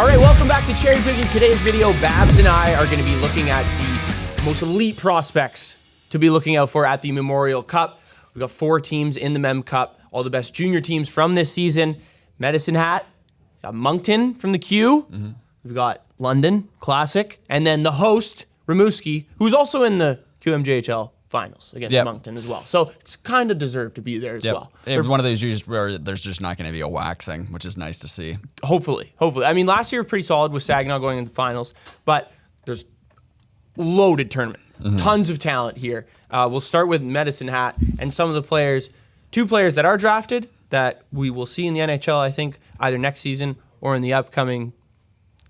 All right, welcome back to Cherry Picking. Today's video, Babs and I are going to be looking at the most elite prospects to be looking out for at the Memorial Cup. We've got 4 teams in the Mem Cup, all the best junior teams from this season. Medicine Hat, got Moncton from the Q. Mm-hmm. We've got London, Classic, and then the host, Rimouski, who's also in the QMJHL finals against Moncton as well. So it's kind of deserved to be there as well. It's one of those years where there's just not going to be a waxing, which is nice to see. Hopefully. I mean, last year was pretty solid with Saginaw going into the finals, but there's loaded tournament. Mm-hmm. Tons of talent here. We'll start with Medicine Hat and some of the players, 2 players that are drafted that we will see in the NHL, I think, either next season or in the upcoming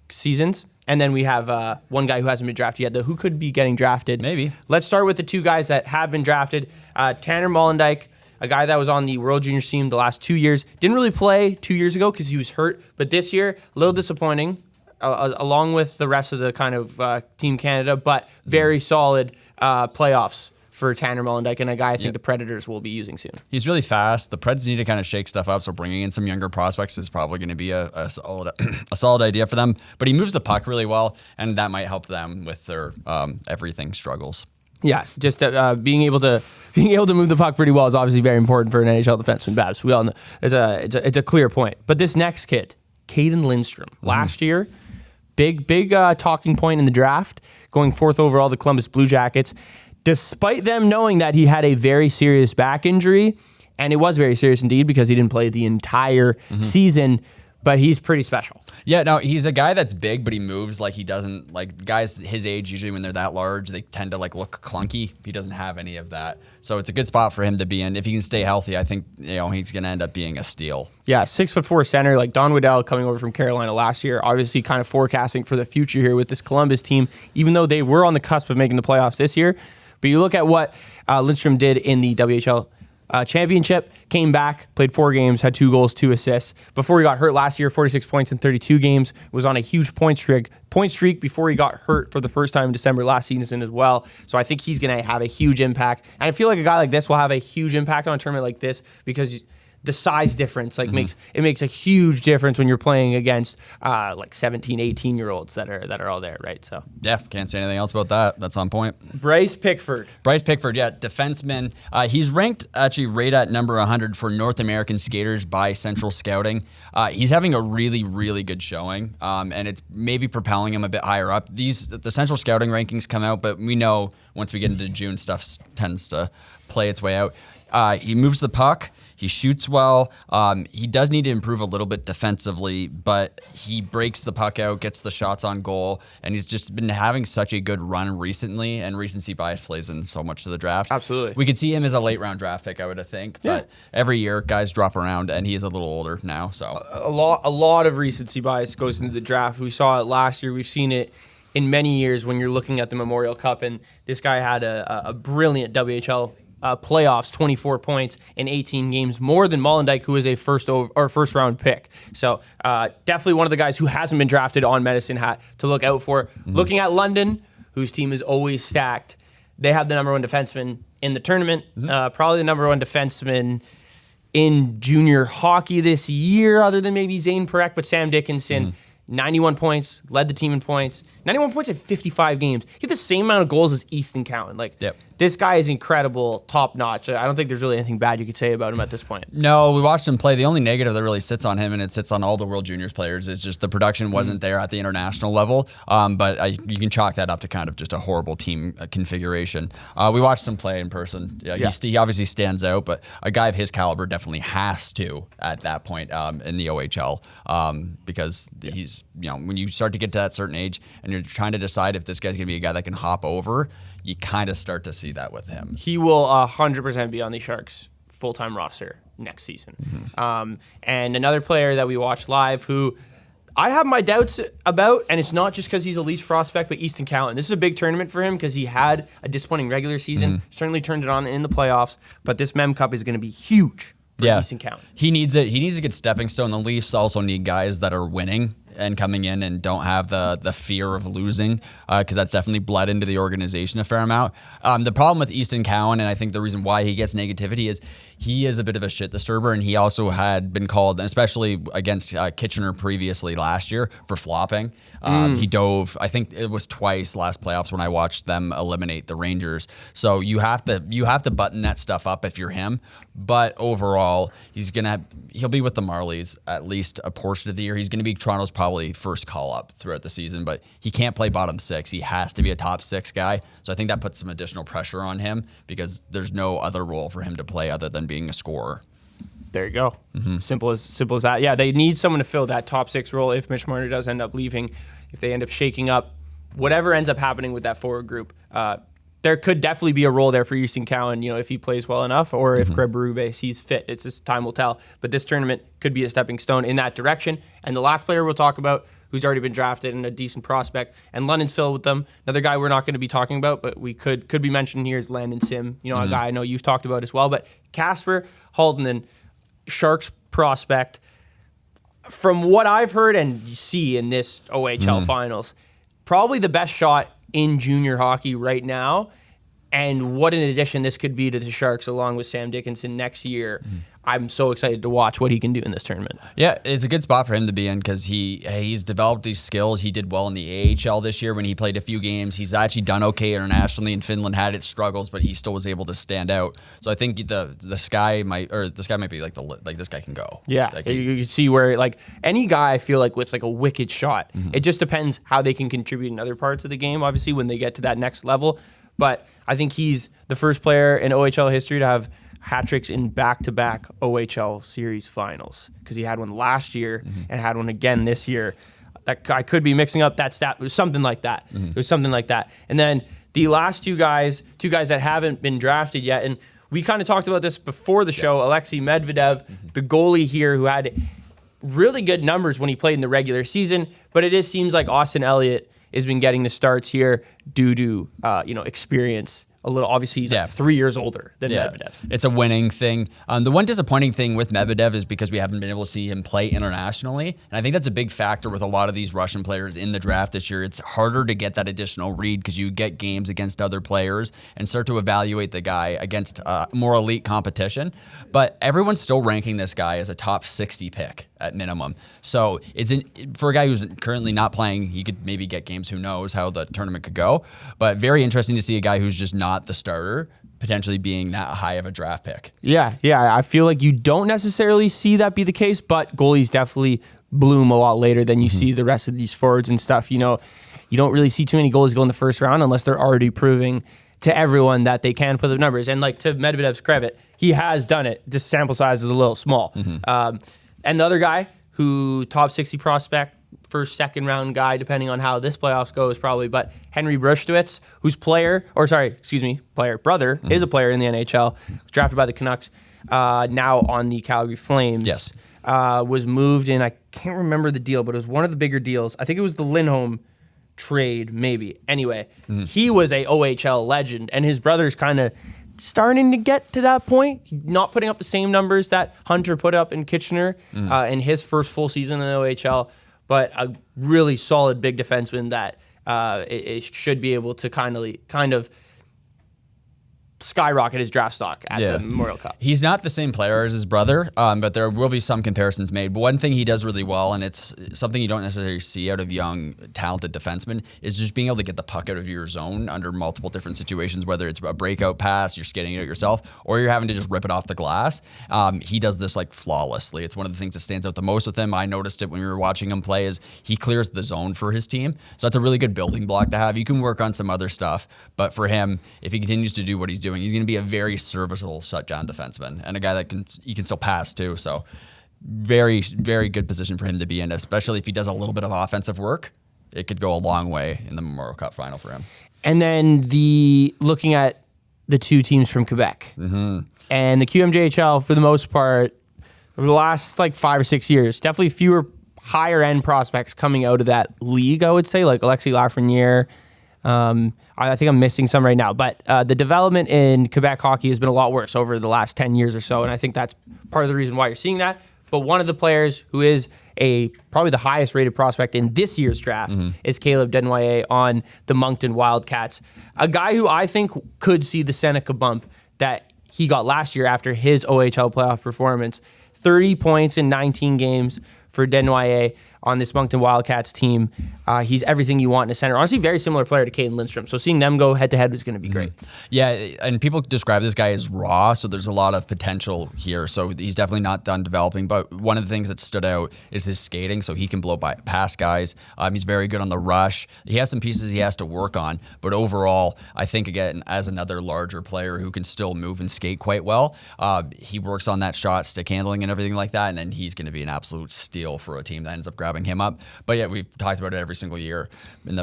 seasons. And then we have one guy who hasn't been drafted yet, though, who could be getting drafted. Maybe. Let's start with the 2 guys that have been drafted. Tanner Molendyk, a guy that was on the World Juniors team the last 2 years. Didn't really play 2 years ago because he was hurt. But this year, a little disappointing, along with the rest of the kind of Team Canada, but very solid playoffs for Tanner Molendyk, and a guy I think the Predators will be using soon. He's really fast. The Preds need to kind of shake stuff up, so bringing in some younger prospects is probably going to be a solid idea for them. But he moves the puck really well, and that might help them with their everything struggles. Yeah, just being able to move the puck pretty well is obviously very important for an NHL defenseman. Babs, we all know it's a clear point. But this next kid, Cayden Lindstrom, last year, big talking point in the draft, going 4th overall, the Columbus Blue Jackets. Despite them knowing that he had a very serious back injury, and it was very serious indeed because he didn't play the entire season, but he's pretty special. Yeah, no, he's a guy that's big, but he moves like he doesn't, like guys his age, usually when they're that large, they tend to like look clunky. He doesn't have any of that. So it's a good spot for him to be in. If he can stay healthy, I think, he's going to end up being a steal. Yeah, 6'4" center, like Don Waddell coming over from Carolina last year, obviously kind of forecasting for the future here with this Columbus team, even though they were on the cusp of making the playoffs this year. But you look at what Lindstrom did in the WHL championship, came back, played 4 games, had 2 goals, 2 assists. Before he got hurt last year, 46 points in 32 games, was on a huge point streak before he got hurt for the first time in December last season as well. So I think he's going to have a huge impact. And I feel like a guy like this will have a huge impact on a tournament like this because the size difference makes a huge difference when you're playing against like 17, 18-year-olds that are all there, right? So yeah, can't say anything else about that. That's on point. Bryce Pickford, defenseman. He's ranked actually right at number 100 for North American skaters by Central Scouting. He's having a really, really good showing, and it's maybe propelling him a bit higher up. The Central Scouting rankings come out, but we know once we get into June, stuff tends to play its way out. He moves the puck. He shoots well. He does need to improve a little bit defensively, but he breaks the puck out, gets the shots on goal, and he's just been having such a good run recently, and recency bias plays in so much to the draft. Absolutely. We could see him as a late-round draft pick, I would think, but every year guys drop around, and he is a little older now. So a lot of recency bias goes into the draft. We saw it last year. We've seen it in many years when you're looking at the Memorial Cup, and this guy had a brilliant WHL playoffs, 24 points in 18 games, more than Molendyk, who is a first round pick. So definitely one of the guys who hasn't been drafted on Medicine Hat to look out for. Mm-hmm. Looking at London, whose team is always stacked, they have the number 1 defenseman in the tournament, probably the number 1 defenseman in junior hockey this year, other than maybe Zane Parekh, but Sam Dickinson. 91 points, led the team in points. 91 points in 55 games. He had the same amount of goals as Easton Cowan. This guy is incredible, top notch. I don't think there's really anything bad you could say about him at this point. No, we watched him play. The only negative that really sits on him, and it sits on all the World Juniors players, is just the production wasn't there at the international level. But you can chalk that up to kind of just a horrible team configuration. We watched him play in person. He obviously stands out, but a guy of his caliber definitely has to at that point in the OHL because he's, when you start to get to that certain age and you're trying to decide if this guy's going to be a guy that can hop over, you kind of start to see that with him. He will 100% be on the Sharks full-time roster next season. Mm-hmm. And another player that we watched live who I have my doubts about, and it's not just because he's a Leafs prospect, but Easton Cowan. This is a big tournament for him because he had a disappointing regular season, certainly turned it on in the playoffs, but this Mem Cup is going to be huge for Easton Cowan. He needs it. He needs a good stepping stone. The Leafs also need guys that are winning. and coming in and don't have the fear of losing, because that's definitely bled into the organization a fair amount. The problem with Easton Cowan, and I think the reason why he gets negativity, is he is a bit of a shit disturber, and he also had been called, especially against Kitchener previously last year, for flopping. He dove, I think it was twice last playoffs when I watched them eliminate the Rangers. So you have to button that stuff up if you're him. But overall, he'll be with the Marlies at least a portion of the year. He's going to be Toronto's probably first call up throughout the season, but he can't play bottom six. He has to be a top six guy. So I think that puts some additional pressure on him, because there's no other role for him to play other than being a scorer. There you go. Simple as that. Yeah, they need someone to fill that top six role if Mitch Marner does end up leaving, if they end up shaking up whatever ends up happening with that forward group. There could definitely be a role there for Easton Cowan, if he plays well enough, or if Craig Berube sees fit. It's just time will tell. But this tournament could be a stepping stone in that direction. And the last player we'll talk about, who's already been drafted and a decent prospect, and London's filled with them. Another guy we're not going to be talking about, but we could be mentioned here is Landon Sim, a guy I know you've talked about as well. But Casper Haldeman, Sharks prospect, from what I've heard and see in this OHL finals, probably the best shot in junior hockey right now. And what an addition this could be to the Sharks along with Sam Dickinson next year. I'm so excited to watch what he can do in this tournament. Yeah, it's a good spot for him to be in, because he's developed these skills. He did well in the AHL this year when he played a few games. He's actually done okay internationally in Finland, had its struggles, but he still was able to stand out. So I think the sky might be like this guy can go. Yeah, like you can see where any guy I feel like with a wicked shot. It just depends how they can contribute in other parts of the game. Obviously, when they get to that next level. But I think he's the first player in OHL history to have hat tricks in back-to-back OHL series finals, because he had one last year and had one again this year. I could be mixing up that stat. It was something like that. It was something like that. And then the last two guys that haven't been drafted yet, and we kind of talked about this before the show, Alexei Medvedev, the goalie here, who had really good numbers when he played in the regular season, but it just seems like Austin Elliott has been getting the starts here due to experience. A little, obviously, he's 3 years older than Medvedev. It's a winning thing. The one disappointing thing with Medvedev is because we haven't been able to see him play internationally, and I think that's a big factor with a lot of these Russian players in the draft this year. It's harder to get that additional read because you get games against other players and start to evaluate the guy against more elite competition. But everyone's still ranking this guy as a top 60 pick at minimum. So for a guy who's currently not playing, he could maybe get games. Who knows how the tournament could go? But very interesting to see a guy who's just not the starter potentially being that high of a draft pick. Yeah. I feel like you don't necessarily see that be the case, but goalies definitely bloom a lot later than you see the rest of these forwards and stuff. You don't really see too many goalies go in the first round unless they're already proving to everyone that they can put the numbers. And to Medvedev's credit, he has done it. Just sample size is a little small. And the other guy who top 60 prospect, first, second round guy, depending on how this playoffs goes probably, but Henry Bruchtowitz, whose brother is a player in the NHL, was drafted by the Canucks, now on the Calgary Flames. Yes. Was moved in, I can't remember the deal, but it was one of the bigger deals. I think it was the Lindholm trade, maybe. Anyway, he was a OHL legend, and his brother's kind of starting to get to that point, not putting up the same numbers that Hunter put up in Kitchener in his first full season in the OHL, but a really solid big defenseman that it should be able to kind of skyrocket his draft stock at the Memorial Cup. He's not the same player as his brother, but there will be some comparisons made. But one thing he does really well, and it's something you don't necessarily see out of young, talented defensemen, is just being able to get the puck out of your zone under multiple different situations, whether it's a breakout pass, you're skating it out yourself, or you're having to just rip it off the glass. He does this flawlessly. It's one of the things that stands out the most with him. I noticed it when we were watching him play, is he clears the zone for his team. So that's a really good building block to have. You can work on some other stuff, but for him, if he continues to do what he's doing, he's going to be a very serviceable shutdown defenseman and a guy that can still pass too. So very, very good position for him to be in, especially if he does a little bit of offensive work. It could go a long way in the Memorial Cup final for him. And then looking at the two teams from Quebec and the QMJHL, for the most part, over the last 5 or 6 years, definitely fewer higher end prospects coming out of that league, I would say, like Alexis Lafreniere. I think I'm missing some right now, but the development in Quebec hockey has been a lot worse over the last 10 years or so, and I think that's part of the reason why you're seeing that. But one of the players who is probably the highest rated prospect in this year's draft is Caleb Desnoyers on the Moncton Wildcats. A guy who I think could see the Seneca bump that he got last year after his OHL playoff performance. 30 points in 19 games for Desnoyers on this Moncton Wildcats team. He's everything you want in a center. Honestly, very similar player to Cayden Lindstrom. So seeing them go head-to-head was going to be great. Yeah, and people describe this guy as raw, so there's a lot of potential here. So he's definitely not done developing, but one of the things that stood out is his skating, so he can blow past guys. He's very good on the rush. He has some pieces he has to work on, but overall, I think, again, as another larger player who can still move and skate quite well, he works on that shot, stick handling, and everything like that, and then he's going to be an absolute steal for a team that ends up grabbing him up. But yeah, we've talked about it every single year. And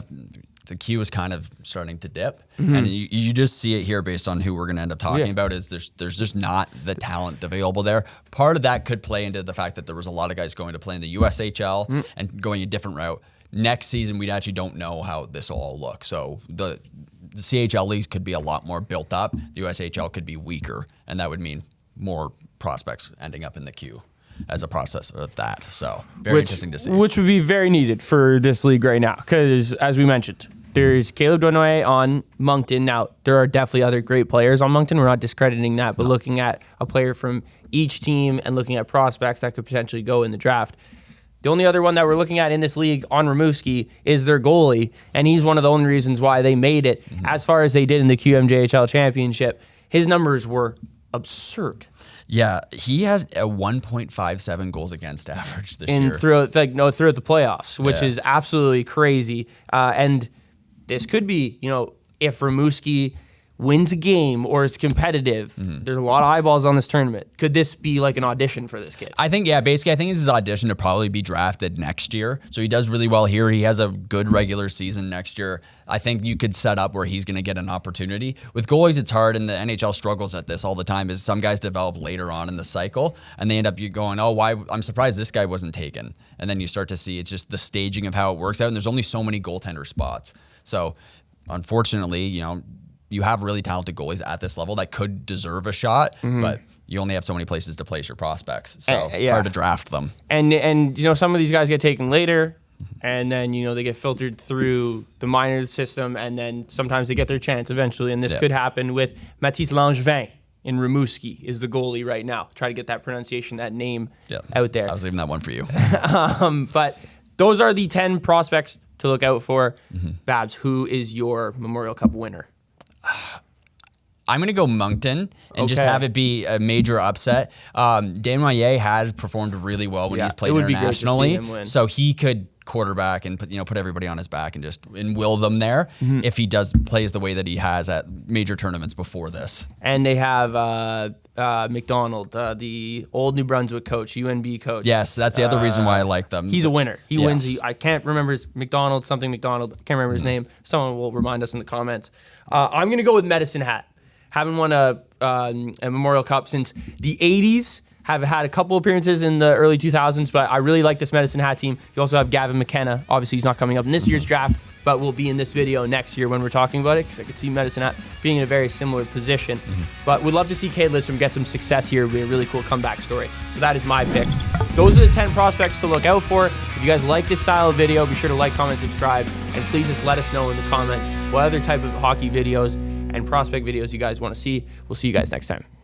the Q is kind of starting to dip, and you just see it here based on who we're going to end up talking about. Is there's just not the talent available there. Part of that could play into the fact that there was a lot of guys going to play in the USHL and going a different route. Next season, we actually don't know how this will all look. So the CHL leagues could be a lot more built up. The USHL could be weaker, and that would mean more prospects ending up in the Q as a process of that. So very interesting to see. Which would be very needed for this league right now because, as we mentioned, there's Caleb Desnoyers on Moncton. Now, there are definitely other great players on Moncton. We're not discrediting that, but looking at a player from each team and looking at prospects that could potentially go in the draft. The only other one that we're looking at in this league on Rimouski is their goalie, and he's one of the only reasons why they made it as far as they did in the QMJHL championship. His numbers were absurd. Yeah, he has a 1.57 goals against average this year. Throughout the playoffs, which is absolutely crazy. And this could be, if Rimouski wins a game or is competitive, there's a lot of eyeballs on this tournament. Could this be like an audition for this kid? I think it's his audition to probably be drafted next year. So he does really well here. He has a good regular season next year. I think you could set up where he's going to get an opportunity. With goalies, it's hard, and the NHL struggles at this all the time, is some guys develop later on in the cycle, and they end up going, why? I'm surprised this guy wasn't taken. And then you start to see it's just the staging of how it works out, and there's only so many goaltender spots. So unfortunately, you have really talented goalies at this level that could deserve a shot, but you only have so many places to place your prospects. So it's hard to draft them. And some of these guys get taken later, and then, they get filtered through the minor system, and then sometimes they get their chance eventually. And this could happen with Mathis Langevin in Rimouski is the goalie right now. Try to get that pronunciation, that name out there. I was leaving that one for you. But those are the 10 prospects to look out for. Babs, who is your Memorial Cup winner? I'm going to go Moncton and just have it be a major upset. Desnoyers has performed really well when he's played internationally, so he could quarterback and put everybody on his back and will them there if he plays the way that he has at major tournaments before this. And they have McDonald, the old New Brunswick coach, UNB coach. Yes, that's the other reason why I like them. He's a winner. He wins. I can't remember his McDonald. I can't remember his name. Someone will remind us in the comments. I'm going to go with Medicine Hat. Haven't won a Memorial Cup since the 80s. Have had a couple appearances in the early 2000s, but I really like this Medicine Hat team. You also have Gavin McKenna. Obviously, he's not coming up in this year's draft, but will be in this video next year when we're talking about it, because I could see Medicine Hat being in a very similar position. But would love to see Cayden Lindstrom get some success here. It would be a really cool comeback story. So that is my pick. Those are the 10 prospects to look out for. If you guys like this style of video, be sure to like, comment, subscribe, and please just let us know in the comments what other type of hockey videos and prospect videos you guys want to see. We'll see you guys next time.